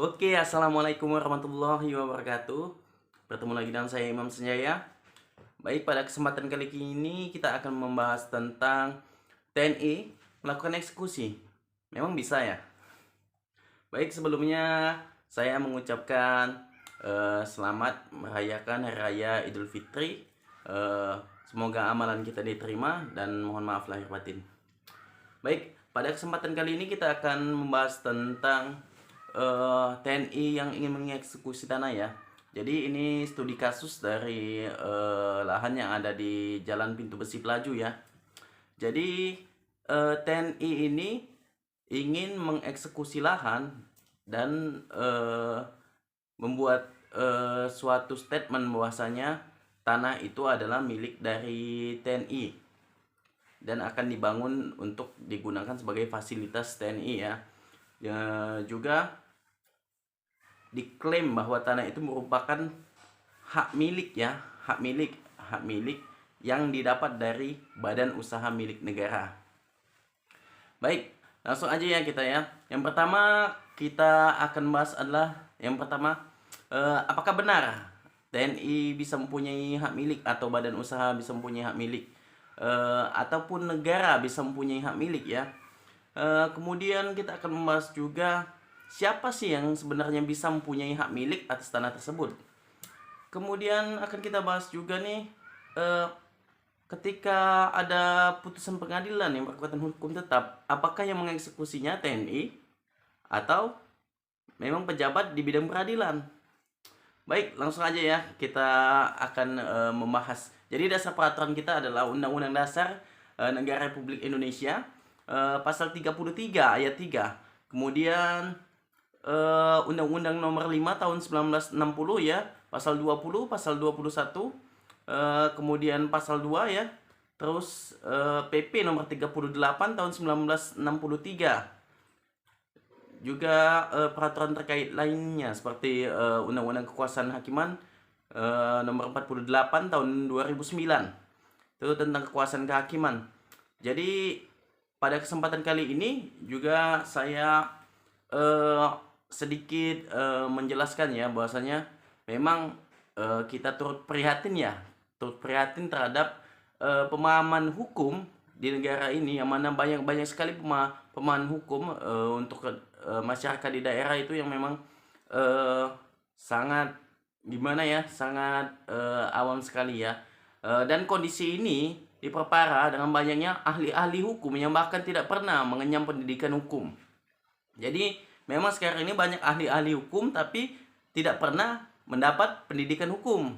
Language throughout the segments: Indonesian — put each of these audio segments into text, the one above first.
Oke, assalamualaikum warahmatullahi wabarakatuh. Bertemu lagi dengan saya Imam Senjaya. Baik, pada kesempatan kali ini kita akan membahas tentang TNI melakukan eksekusi. Memang bisa ya? Baik, sebelumnya saya mengucapkan selamat merayakan Hari Raya Idul Fitri. Semoga amalan kita diterima dan mohon maaf lahir batin. Baik, pada kesempatan kali ini kita akan membahas tentang TNI yang ingin mengeksekusi tanah ya. Jadi ini studi kasus dari lahan yang ada di Jalan Pintu Besi Pelaju ya. Jadi TNI ini ingin mengeksekusi lahan dan membuat suatu statement bahwasanya tanah itu adalah milik dari TNI dan akan dibangun untuk digunakan sebagai fasilitas TNI ya. Juga diklaim bahwa tanah itu merupakan hak milik ya, hak milik yang didapat dari badan usaha milik negara. Baik, langsung aja ya kita ya. Yang pertama kita akan bahas adalah yang pertama, apakah benar TNI bisa mempunyai hak milik atau badan usaha bisa mempunyai hak milik, ataupun negara bisa mempunyai hak milik ya. Kemudian kita akan membahas juga siapa sih yang sebenarnya bisa mempunyai hak milik atas tanah tersebut. Kemudian akan kita bahas juga nih, ketika ada putusan pengadilan yang berkekuatan hukum tetap, apakah yang mengeksekusinya TNI atau memang pejabat di bidang peradilan. Baik, langsung aja ya kita akan membahas. Jadi dasar peraturan kita adalah Undang-Undang Dasar Negara Republik Indonesia, pasal 33 ayat 3. Kemudian Undang-Undang Nomor 5 tahun 1960 ya, pasal 20, pasal 21, kemudian pasal 2 ya. Terus PP nomor 38 tahun 1963. Juga peraturan terkait lainnya seperti Undang-Undang Kekuasaan Hakiman nomor 48 tahun 2009. Itu tentang kekuasaan kehakiman. Jadi pada kesempatan kali ini juga saya sedikit menjelaskan ya bahwasanya memang kita turut prihatin terhadap pemahaman hukum di negara ini, yang mana banyak sekali pemahaman hukum untuk masyarakat di daerah itu yang memang sangat gimana ya, sangat awam sekali ya. Dan kondisi ini diperparah dengan banyaknya ahli-ahli hukum yang bahkan tidak pernah mengenyam pendidikan hukum. Jadi memang sekarang ini banyak ahli-ahli hukum tapi tidak pernah mendapat pendidikan hukum.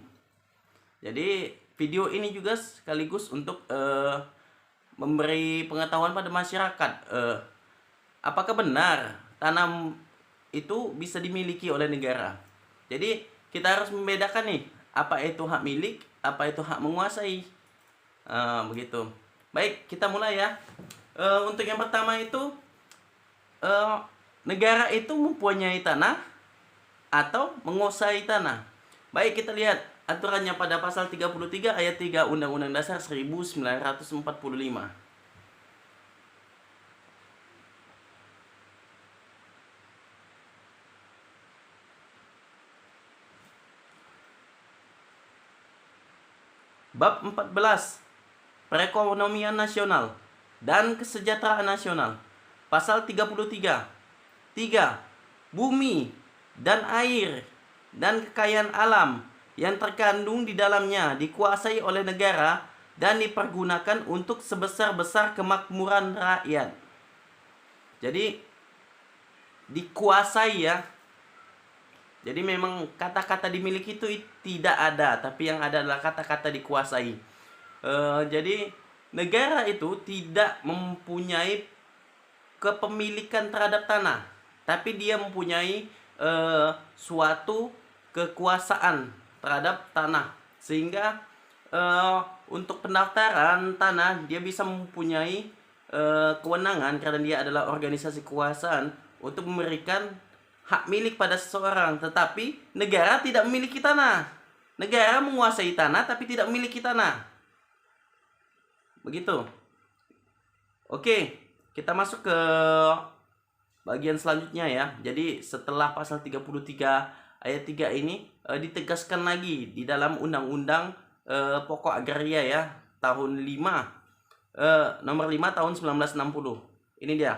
Jadi video ini juga sekaligus untuk memberi pengetahuan pada masyarakat. Apakah benar tanah itu bisa dimiliki oleh negara? Jadi kita harus membedakan nih, apa itu hak milik, apa itu hak menguasai. Begitu. Baik, kita mulai ya. Untuk yang pertama itu, negara itu mempunyai tanah atau menguasai tanah. Baik, kita lihat aturannya pada pasal 33 ayat 3 Undang-Undang Dasar 1945. Bab 14, Perekonomian Nasional dan Kesejahteraan Nasional. Pasal 33. 3. Bumi dan air dan kekayaan alam yang terkandung di dalamnya dikuasai oleh negara dan dipergunakan untuk sebesar-besar kemakmuran rakyat. Jadi dikuasai ya. Jadi memang kata-kata dimiliki itu tidak ada, tapi yang ada adalah kata-kata dikuasai. Jadi negara itu tidak mempunyai kepemilikan terhadap tanah, tapi dia mempunyai suatu kekuasaan terhadap tanah, sehingga untuk pendaftaran tanah dia bisa mempunyai kewenangan karena dia adalah organisasi kekuasaan untuk memberikan hak milik pada seseorang. Tetapi negara tidak memiliki tanah. Negara menguasai tanah tapi tidak memiliki tanah. Begitu. Oke, kita masuk ke bagian selanjutnya ya. Jadi setelah pasal 33 ayat 3 ini ditegaskan lagi di dalam Undang-Undang Pokok Agraria ya tahun 5 nomor 5 tahun 1960. Ini dia.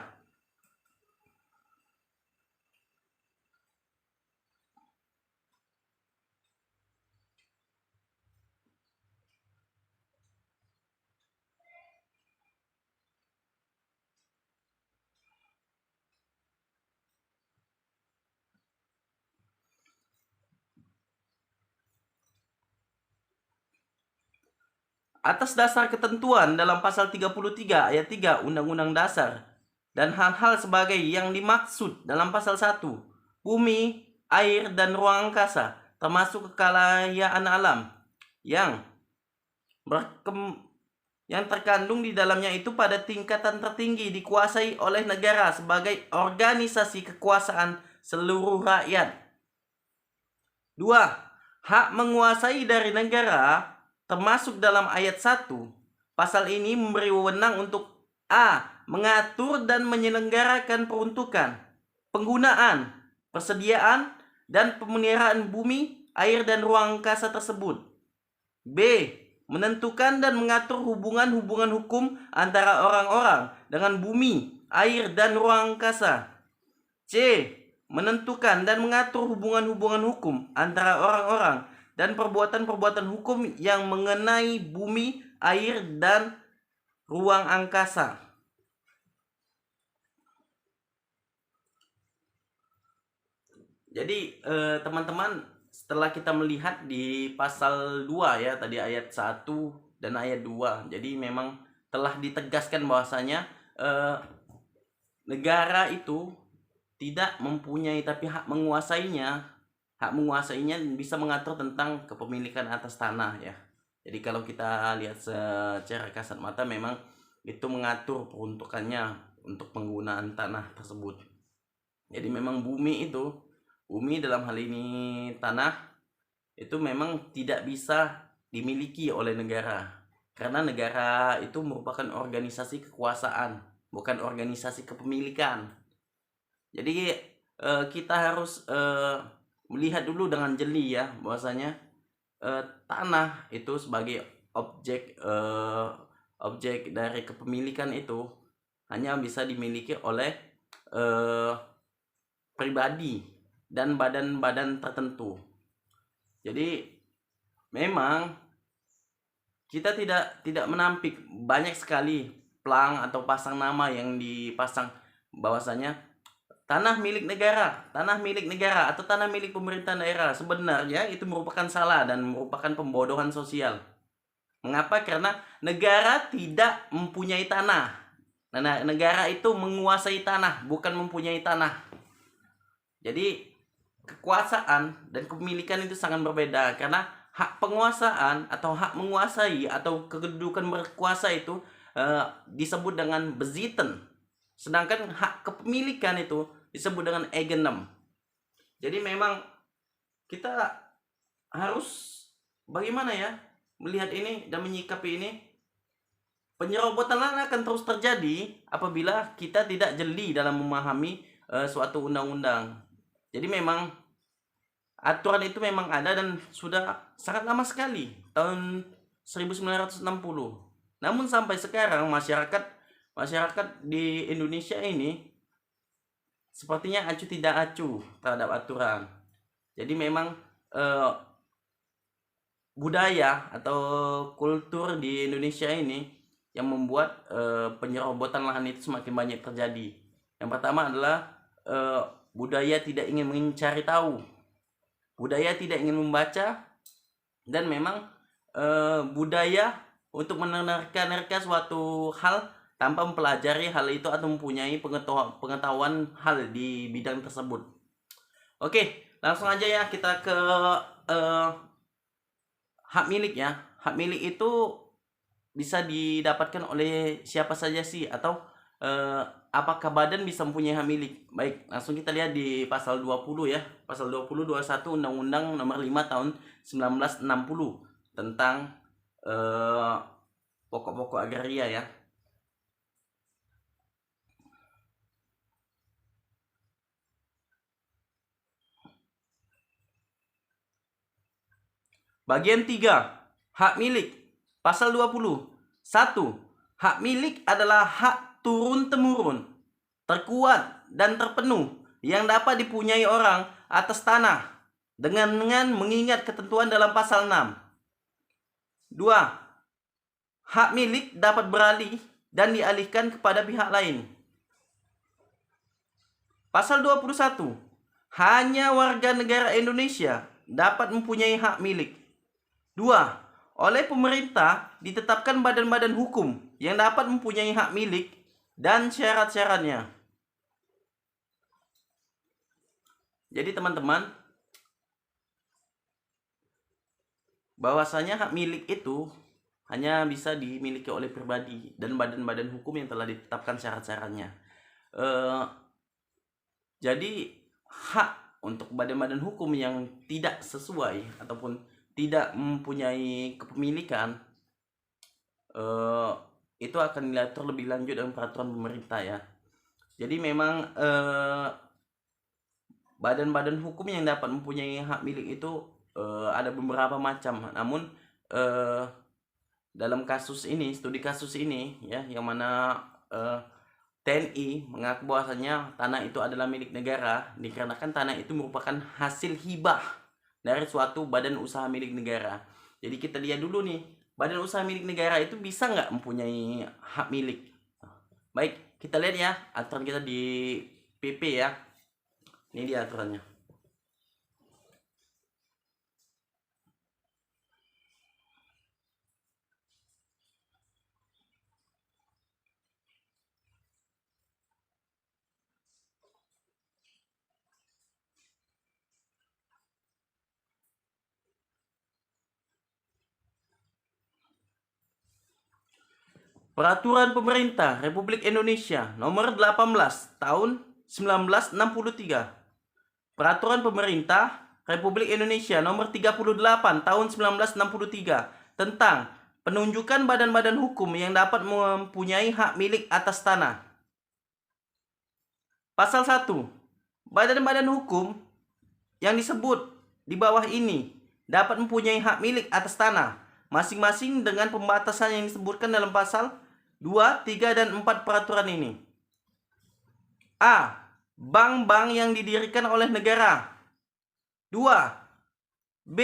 Atas dasar ketentuan dalam pasal 33 ayat 3 Undang-Undang Dasar dan hal-hal sebagai yang dimaksud dalam pasal 1, bumi, air, dan ruang angkasa, termasuk kekayaan alam yang terkandung di dalamnya itu pada tingkatan tertinggi dikuasai oleh negara sebagai organisasi kekuasaan seluruh rakyat. 2. Hak menguasai dari negara termasuk dalam ayat 1. Pasal ini memberi wewenang untuk A. Mengatur dan menyelenggarakan peruntukan, penggunaan, persediaan, dan pemeliharaan bumi, air, dan ruang angkasa tersebut. B. Menentukan dan mengatur hubungan-hubungan hukum antara orang-orang dengan bumi, air, dan ruang angkasa. C. Menentukan dan mengatur hubungan-hubungan hukum antara orang-orang dan perbuatan-perbuatan hukum yang mengenai bumi, air, dan ruang angkasa. Jadi teman-teman, setelah kita melihat di pasal 2 ya, tadi ayat 1 dan ayat 2. Jadi memang telah ditegaskan bahwasanya negara itu tidak mempunyai tapi hak menguasainya. Hak menguasainya bisa mengatur tentang kepemilikan atas tanah ya. Jadi kalau kita lihat secara kasat mata memang itu mengatur peruntukannya untuk penggunaan tanah tersebut. Jadi memang bumi dalam hal ini tanah itu memang tidak bisa dimiliki oleh negara. Karena negara itu merupakan organisasi kekuasaan, bukan organisasi kepemilikan. Jadi kita harus melihat dulu dengan jeli ya bahwasanya tanah itu sebagai objek dari kepemilikan itu hanya bisa dimiliki oleh pribadi dan badan-badan tertentu. Jadi memang kita tidak menampik banyak sekali plang atau pasang nama yang dipasang bahwasanya tanah milik negara atau tanah milik pemerintah daerah. Sebenarnya itu merupakan salah dan merupakan pembodohan sosial. Mengapa? Karena negara tidak mempunyai tanah. Nah, negara itu menguasai tanah, bukan mempunyai tanah. Jadi kekuasaan dan kepemilikan itu sangat berbeda, karena hak penguasaan atau hak menguasai atau kedudukan berkuasa itu disebut dengan Besitten. Sedangkan hak kepemilikan itu disebut dengan Eigentum. Jadi memang kita harus bagaimana ya melihat ini dan menyikapi ini. Penyerobotan lahan akan terus terjadi apabila kita tidak jeli dalam memahami suatu undang-undang. Jadi memang aturan itu memang ada dan sudah sangat lama sekali, tahun 1960. Namun sampai sekarang masyarakat di Indonesia ini sepertinya acuh tidak acuh terhadap aturan. Jadi memang budaya atau kultur di Indonesia ini yang membuat penyerobotan lahan itu semakin banyak terjadi. Yang pertama adalah budaya tidak ingin mencari tahu, budaya tidak ingin membaca, dan memang budaya untuk menerka-nerka suatu hal tanpa mempelajari hal itu atau mempunyai pengetahuan hal di bidang tersebut. Oke, langsung aja ya kita ke hak milik ya. Hak milik itu bisa didapatkan oleh siapa saja sih, atau apakah badan bisa mempunyai hak milik? Baik, langsung kita lihat di pasal 20 ya. Pasal 20 21 Undang-Undang Nomor 5 Tahun 1960 tentang pokok-pokok agraria ya. Bagian 3, hak milik. Pasal 20. 1. Hak milik adalah hak turun-temurun, terkuat dan terpenuh yang dapat dipunyai orang atas tanah dengan mengingat ketentuan dalam pasal 6. 2. Hak milik dapat beralih dan dialihkan kepada pihak lain. Pasal 21. Hanya warga negara Indonesia dapat mempunyai hak milik. 2. Oleh pemerintah ditetapkan badan-badan hukum yang dapat mempunyai hak milik dan syarat-syaratnya. Jadi teman-teman, bahwasanya hak milik itu hanya bisa dimiliki oleh pribadi dan badan-badan hukum yang telah ditetapkan syarat-syaratnya. Jadi hak untuk badan-badan hukum yang tidak sesuai ataupun tidak mempunyai kepemilikan itu akan diatur lebih lanjut dalam peraturan pemerintah ya. Jadi memang badan-badan hukum yang dapat mempunyai hak milik itu ada beberapa macam. Namun dalam kasus ini, studi kasus ini ya, yang mana TNI mengaku bahwasanya tanah itu adalah milik negara dikarenakan tanah itu merupakan hasil hibah dari suatu badan usaha milik negara. Jadi kita lihat dulu nih, badan usaha milik negara itu bisa nggak mempunyai hak milik. Baik, kita lihat ya aturan kita di PP ya. Ini dia aturannya. Peraturan Pemerintah Republik Indonesia Nomor 18 Tahun 1963. Peraturan Pemerintah Republik Indonesia Nomor 38 Tahun 1963 tentang penunjukan badan-badan hukum yang dapat mempunyai hak milik atas tanah. Pasal 1. Badan-badan hukum yang disebut di bawah ini dapat mempunyai hak milik atas tanah masing-masing dengan pembatasan yang disebutkan dalam pasal 2, 3, dan 4 peraturan ini. A. Bank-bank yang didirikan oleh negara. 2. B.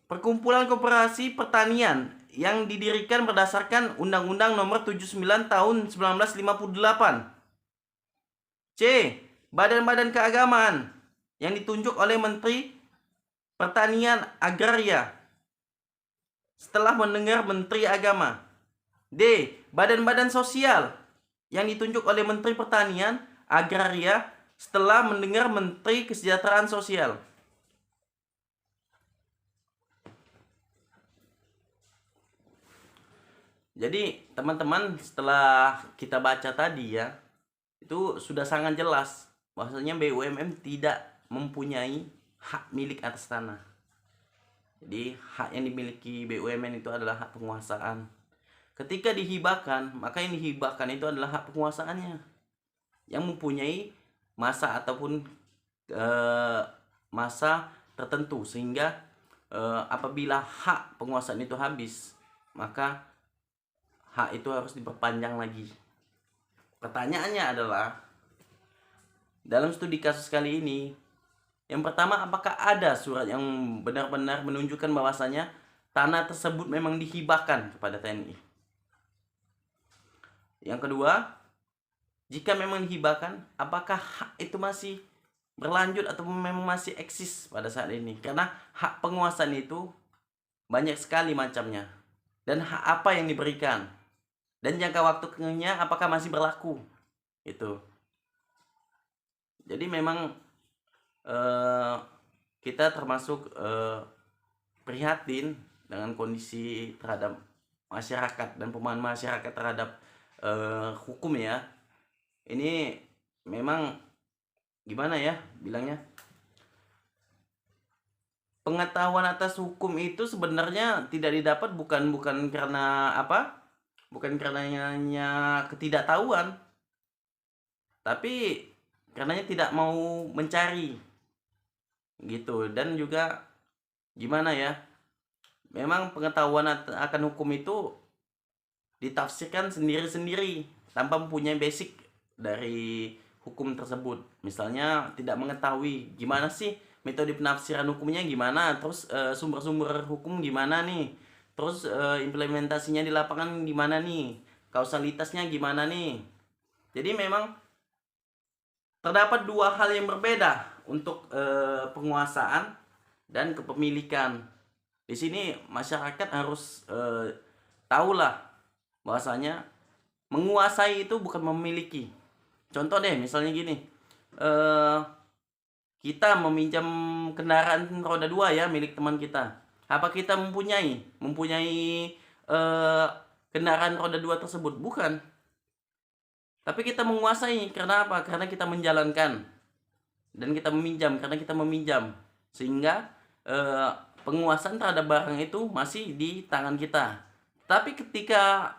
Perkumpulan koperasi pertanian yang didirikan berdasarkan Undang-Undang Nomor 79 Tahun 1958. C. Badan-badan keagamaan yang ditunjuk oleh Menteri Pertanian Agraria setelah mendengar Menteri Agama. D. Badan-badan sosial yang ditunjuk oleh Menteri Pertanian Agraria setelah mendengar Menteri Kesejahteraan Sosial. Jadi teman-teman, setelah kita baca tadi ya, itu sudah sangat jelas bahwasanya BUMN tidak mempunyai hak milik atas tanah. Jadi hak yang dimiliki BUMN itu adalah hak penguasaan. Ketika dihibahkan, maka yang dihibahkan itu adalah hak penguasaannya yang mempunyai masa ataupun masa tertentu, sehingga apabila hak penguasaan itu habis, maka hak itu harus diperpanjang lagi. Pertanyaannya adalah, dalam studi kasus kali ini, yang pertama, apakah ada surat yang benar-benar menunjukkan bahwasanya tanah tersebut memang dihibahkan kepada TNI? Yang kedua, jika memang dihibahkan, apakah hak itu masih berlanjut atau memang masih eksis pada saat ini? Karena hak penguasaan itu banyak sekali macamnya. Dan hak apa yang diberikan? Dan jangka waktunya apakah masih berlaku? Itu. Jadi memang kita termasuk prihatin dengan kondisi terhadap masyarakat dan pemahaman masyarakat terhadap hukum ya. Ini memang gimana ya bilangnya, pengetahuan atas hukum itu sebenarnya tidak didapat bukan karena apa, bukan karenanya ketidaktahuan, tapi karenanya tidak mau mencari gitu. Dan juga gimana ya, memang pengetahuan akan hukum itu ditafsirkan sendiri-sendiri tanpa mempunyai basic dari hukum tersebut. Misalnya tidak mengetahui gimana sih metode penafsiran hukumnya gimana, terus sumber-sumber hukum gimana nih, terus implementasinya di lapangan gimana nih, kausalitasnya gimana nih. Jadi memang terdapat dua hal yang berbeda untuk penguasaan dan kepemilikan. Di sini masyarakat harus tahulah bahwasanya menguasai itu bukan memiliki. Contoh deh, misalnya gini, kita meminjam kendaraan roda 2 ya milik teman kita. Apa kita mempunyai kendaraan roda 2 tersebut? Bukan. Tapi kita menguasai. Karena apa? Karena kita menjalankan. Dan kita meminjam karena kita meminjam. Sehingga penguasaan terhadap barang itu masih di tangan kita. Tapi ketika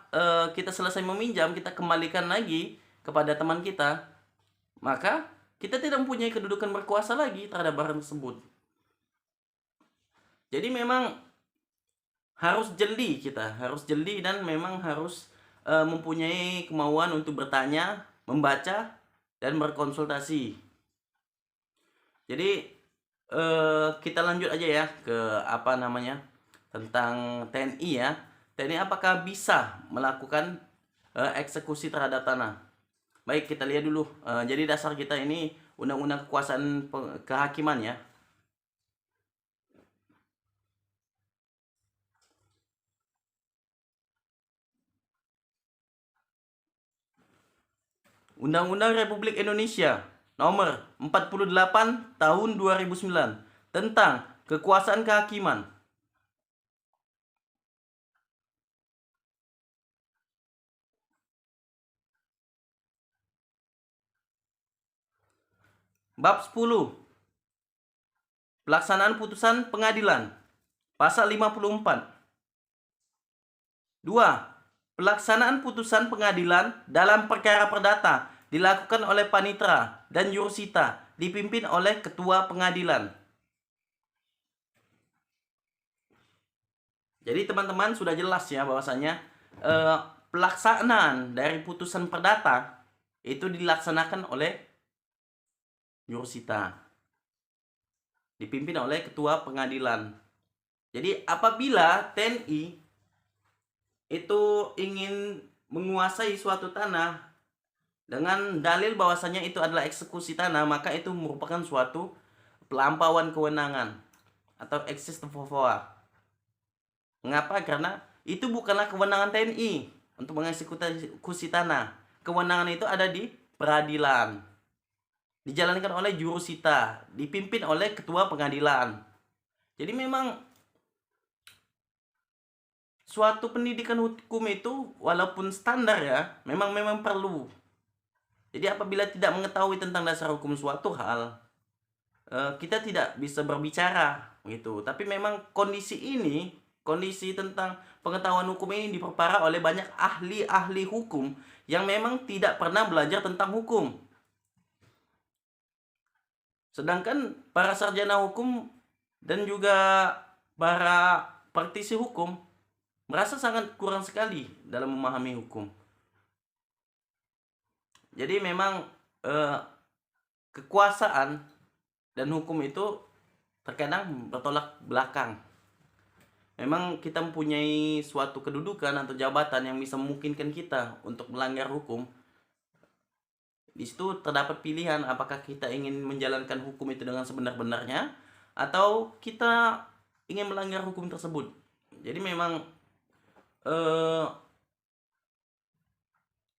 kita selesai meminjam, kita kembalikan lagi kepada teman kita, maka kita tidak mempunyai kedudukan berkuasa lagi terhadap barang tersebut. Jadi memang harus jeli, kita harus jeli dan memang harus mempunyai kemauan untuk bertanya, membaca, dan berkonsultasi. Jadi kita lanjut aja ya ke tentang TNI ya. TNI apakah bisa melakukan eksekusi terhadap tanah? Baik, kita lihat dulu. Jadi dasar kita ini Undang-Undang Kekuasaan Kehakiman ya. Undang-Undang Republik Indonesia Nomor 48 Tahun 2009 tentang Kekuasaan Kehakiman. Bab 10. Pelaksanaan putusan pengadilan. Pasal 54. 2. Pelaksanaan putusan pengadilan dalam perkara perdata dilakukan oleh panitera dan jurusita dipimpin oleh ketua pengadilan. Jadi teman-teman sudah jelas ya bahwasanya pelaksanaan dari putusan perdata itu dilaksanakan oleh jurusita, dipimpin oleh ketua pengadilan. Jadi apabila TNI itu ingin menguasai suatu tanah dengan dalil bahwasanya itu adalah eksekusi tanah, maka itu merupakan suatu pelampauan kewenangan atau excess of power. Mengapa? Karena itu bukanlah kewenangan TNI untuk mengeksekusi tanah. Kewenangan itu ada di peradilan, dijalankan oleh jurusita, dipimpin oleh ketua pengadilan. Jadi memang suatu pendidikan hukum itu walaupun standar ya, memang perlu. Jadi apabila tidak mengetahui tentang dasar hukum suatu hal, kita tidak bisa berbicara gitu. Tapi memang kondisi tentang pengetahuan hukum ini diperparah oleh banyak ahli-ahli hukum yang memang tidak pernah belajar tentang hukum. Sedangkan para sarjana hukum dan juga para praktisi hukum merasa sangat kurang sekali dalam memahami hukum. Jadi memang kekuasaan dan hukum itu terkadang bertolak belakang. Memang kita mempunyai suatu kedudukan atau jabatan yang bisa memungkinkan kita untuk melanggar hukum. Di situ terdapat pilihan apakah kita ingin menjalankan hukum itu dengan sebenar-benarnya atau kita ingin melanggar hukum tersebut. Jadi memang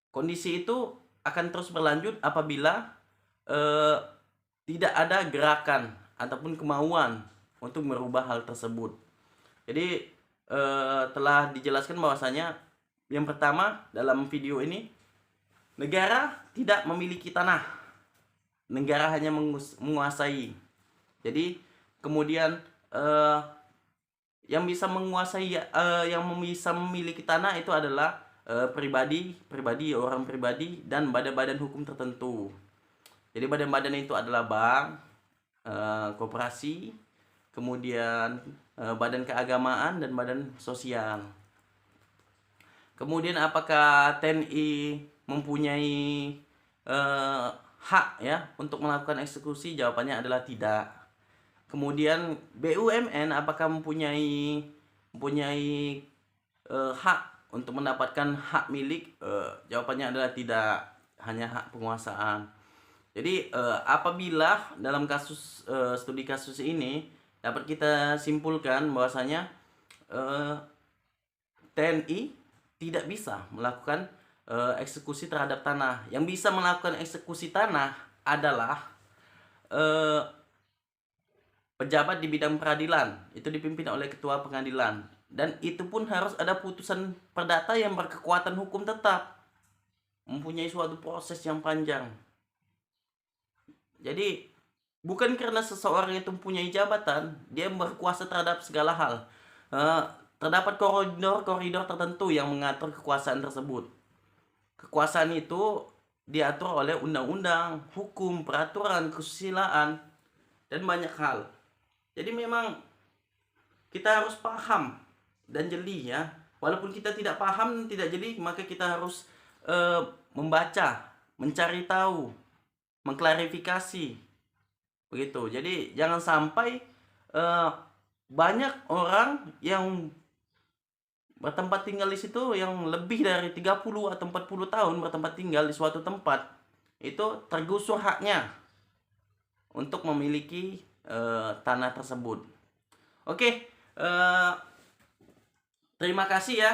kondisi itu akan terus berlanjut apabila tidak ada gerakan ataupun kemauan untuk merubah hal tersebut. Jadi telah dijelaskan bahwasanya yang pertama dalam video ini, negara tidak memiliki tanah, negara hanya menguasai. Jadi kemudian yang bisa menguasai, yang bisa memiliki tanah itu adalah orang pribadi dan badan-badan hukum tertentu. Jadi badan-badan itu adalah bank, koperasi, kemudian badan keagamaan dan badan sosial. Kemudian apakah TNI mempunyai hak ya untuk melakukan eksekusi? Jawabannya adalah tidak. Kemudian BUMN apakah mempunyai hak untuk mendapatkan hak milik? Jawabannya adalah tidak, hanya hak penguasaan. Jadi apabila dalam kasus studi kasus ini dapat kita simpulkan bahwasanya TNI tidak bisa melakukan eksekusi terhadap tanah. Yang bisa melakukan eksekusi tanah adalah pejabat di bidang peradilan, itu dipimpin oleh ketua pengadilan, dan itu pun harus ada putusan perdata yang berkekuatan hukum tetap, mempunyai suatu proses yang panjang. Jadi bukan karena seseorang itu mempunyai jabatan dia berkuasa terhadap segala hal. Terdapat koridor tertentu yang mengatur kekuasaan tersebut. Kekuasaan itu diatur oleh undang-undang, hukum, peraturan, kesusilaan, dan banyak hal. Jadi memang kita harus paham dan jeli ya. Walaupun kita tidak paham, tidak jeli, maka kita harus membaca, mencari tahu, mengklarifikasi. Begitu. Jadi jangan sampai banyak orang yang bertempat tinggal di situ yang lebih dari 30 atau 40 tahun bertempat tinggal di suatu tempat, itu tergusur haknya untuk memiliki tanah tersebut. Oke, terima kasih ya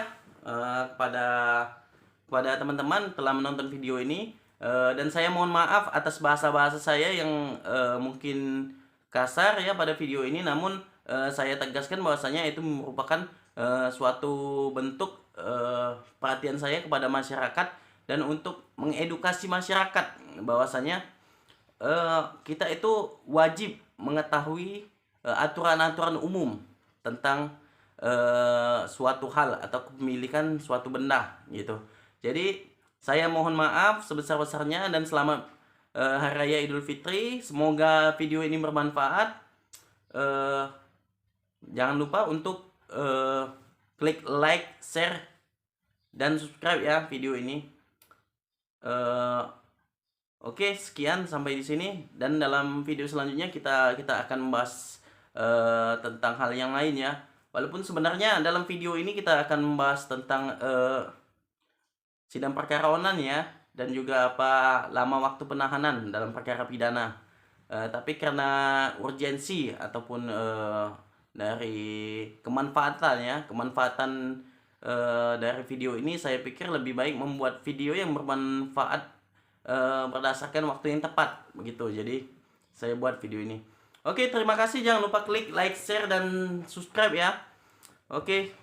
kepada teman-teman telah menonton video ini, dan saya mohon maaf atas bahasa-bahasa saya yang mungkin kasar ya pada video ini, namun saya tegaskan bahwasanya itu merupakan suatu bentuk perhatian saya kepada masyarakat dan untuk mengedukasi masyarakat bahwasanya kita itu wajib mengetahui aturan-aturan umum tentang suatu hal atau kepemilikan suatu benda gitu. Jadi saya mohon maaf sebesar-besarnya dan selamat Hari Raya Idul Fitri. Semoga video ini bermanfaat. Jangan lupa untuk klik like, share, dan subscribe ya video ini. Oke, sekian sampai di sini, dan dalam video selanjutnya kita akan membahas tentang hal yang lain ya. Walaupun sebenarnya dalam video ini kita akan membahas tentang sidang perkara online ya, dan juga apa lama waktu penahanan dalam perkara pidana. Tapi karena urgensi ataupun dari kemanfaatan dari video ini, saya pikir lebih baik membuat video yang bermanfaat berdasarkan waktu yang tepat begitu. Jadi saya buat video ini. Oke, terima kasih. Jangan lupa klik like, share, dan subscribe ya. Oke.